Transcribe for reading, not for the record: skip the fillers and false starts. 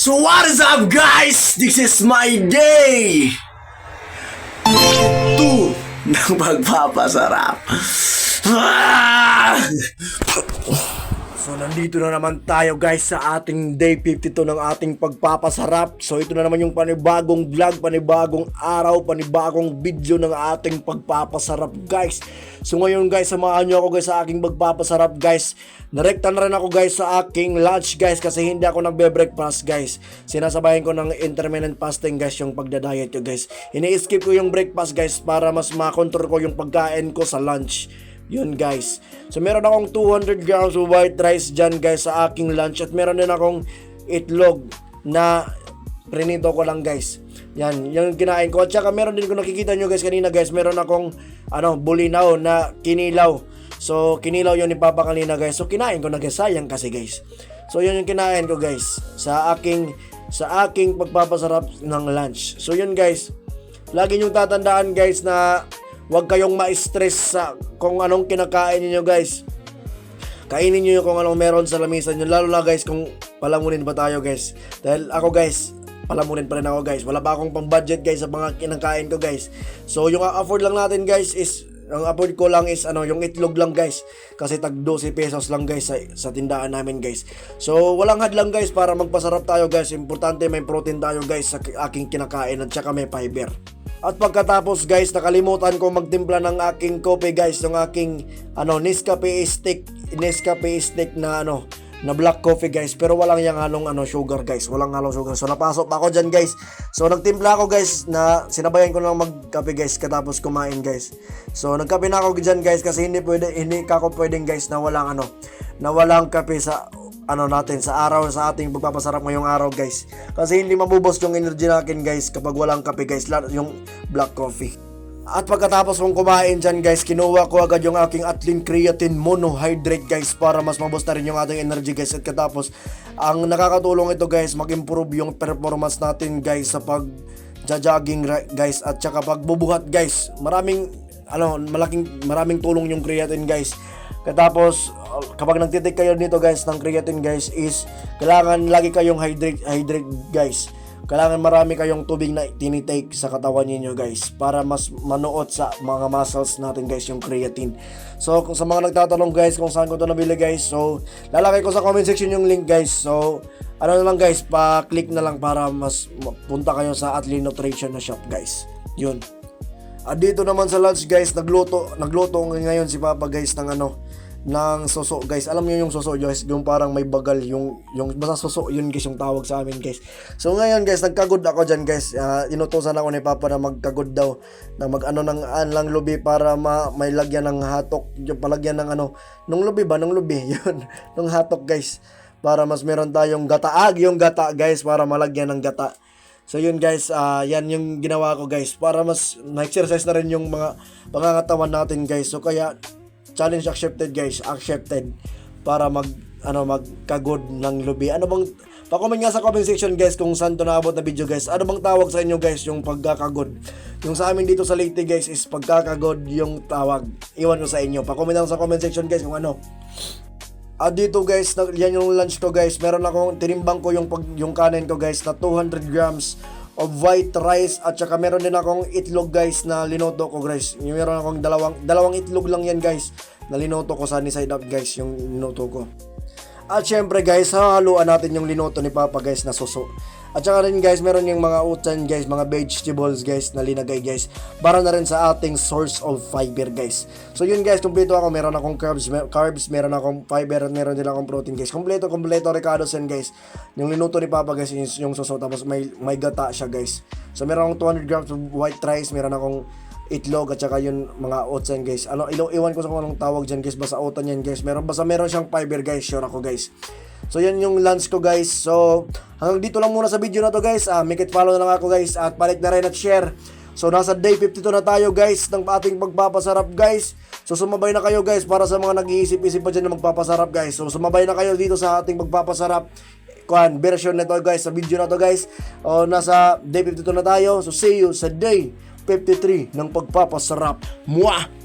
So what is up guys? This is my day 2 ng magpapasarap. So nandito na naman tayo guys sa ating day 52 ng ating pagpapasarap. So ito na naman yung panibagong vlog, panibagong araw, panibagong video ng ating pagpapasarap guys. So ngayon guys, samahan nyo ako guys sa aking pagpapasarap guys. Narekta na rin ako guys sa aking lunch guys kasi hindi ako nagbe-breakfast guys. Sinasabayan ko ng intermittent fasting guys yung pagda-diet ko guys. Ini-skip ko yung breakfast guys para mas makontrol ko yung pagkain ko sa lunch. Yun guys. So meron akong 200 grams of white rice dyan guys sa aking lunch. At meron din akong itlog na prinito ko lang guys. Yan, yung kinain ko. At saka meron din kung nakikita nyo guys kanina guys, meron akong bulinaw na kinilaw. So kinilaw yun ni Papa kanina guys. So kinain ko na guys, sayang kasi guys. So yun yung kinain ko guys sa aking pagpapasarap ng lunch. So yun guys, lagi nyo tatandaan guys na huwag kayong ma-stress sa kung anong kinakain niyo guys. Kainin niyo kung anong meron sa lamesa niyo. Lalo na guys kung palamunin pa tayo guys. Dahil ako guys, palamunin pa rin ako guys. Wala pa akong pang-budget guys sa mga kinakain ko guys. So yung afford lang natin guys is, ang afford ko lang is yung itlog lang guys. Kasi tag 12 pesos lang guys sa tindahan namin guys. So walang hadlang guys para magpasarap tayo guys. Importante may protein tayo guys sa aking kinakain at saka may fiber. At pagkatapos guys, nakalimutan ko magtimpla ng aking coffee guys, yung aking Nescafe stick na na black coffee guys, pero walang yang halong sugar guys, walang halong sugar. So napasok pa ako diyan guys. So nagtimpla ako guys na sinabayan ko lang magkape guys katapos kumain guys. So nagkape na ako diyan guys kasi hindi ako pwedeng guys na walang kape sa natin sa araw sa ating pagpapasarap ngayong araw guys. Kasi hindi mabubos yung energy natin guys kapag walang kape guys, yung black coffee. At pagkatapos kong kumain dyan guys, kinuha ko agad yung aking Atlin Creatine Monohydrate guys para mas maboost na rin yung ating energy guys. At katapos, ang nakakatulong ito guys, mag-improve yung performance natin guys sa pag-jogging guys at saka pagbubuhat guys. Maraming tulong yung creatine guys. Katapos, kapag nagtitik kayo nito guys ng creatine guys is kailangan lagi kayong hydrate guys. Kailangan marami kayong tubig na tinitake sa katawan niyo guys para mas manuot sa mga muscles natin guys yung creatine. So kung sa mga nagtatanong guys kung saan ko ito nabili guys, so lalagay ko sa comment section yung link guys. So na lang guys, pa-click na lang para mas punta kayo sa Atlin Nutrition na shop guys. Yun. At dito naman sa lunch guys, nagluto ngayon si Papa guys ng soso guys. Alam niyo yung soso guys, yung parang may bagal, yung basta soso yun guys yung tawag sa amin guys. So ngayon guys, nagkagod ako dyan guys. Inutusan ako ni Papa na magkagod daw na ng anlang lubi para may lagyan ng hatok, yung palagyan ng nung lubi yun ng hatok guys, para mas meron tayong yung gata guys, para malagyan ng gata. So yun guys, yan yung ginawa ko guys para mas na-exercise na rin yung mga pangangatawan natin guys. So kaya challenge accepted guys, accepted para magkagod ng lubi. Pa-comment nga sa comment section guys kung saan to naabot na video guys. Ano bang tawag sa inyo guys yung pagkakagod? Yung sa amin dito sa Leyte guys is pagkakagod yung tawag. Iwan ko sa inyo. Pa-comment lang sa comment section guys kung ano. At dito guys, yan yung lunch ko guys. Meron akong tinimbang ko yung kanin ko guys na 200 grams of white rice at saka meron din akong itlog guys na linoto ko guys. Meron akong dalawang itlog lang yan guys na linoto ko, sunny side up guys yung linoto ko. At syempre guys, haluan natin yung linoto ni Papa guys na suso. At saka rin guys, meron yung mga utsan guys, mga vegetables guys na linagay guys para na rin sa ating source of fiber guys. So yun guys, kumpleto ako. Meron akong carbs, meron akong fiber at meron din akong protein guys. Kompleto Ricardo Sen guys. Yung linuto ni Papa guys yung suso, tapos may gata siya guys. So meron akong 200 grams of white rice, meron akong itlog at saka yung mga oatsan guys. Iwan ko sa kung anong tawag dyan guys, basta oatan yan guys. Meron siyang fiber guys, sure ako guys. So yan yung lunch ko guys. So hanggang dito lang muna sa video na to guys. Make it follow na lang ako guys at balik na rin at share. So nasa day 52 na tayo guys ng ating pagpapasarap guys. So sumabay na kayo guys para sa mga nag-iisip-isip pa dyan na magpapasarap guys. So sumabay na kayo dito sa ating pagpapasarap version na to guys, sa video na to guys. Nasa day 52 na tayo. So see you sa day 53 ng pagpapasarap. Mwah!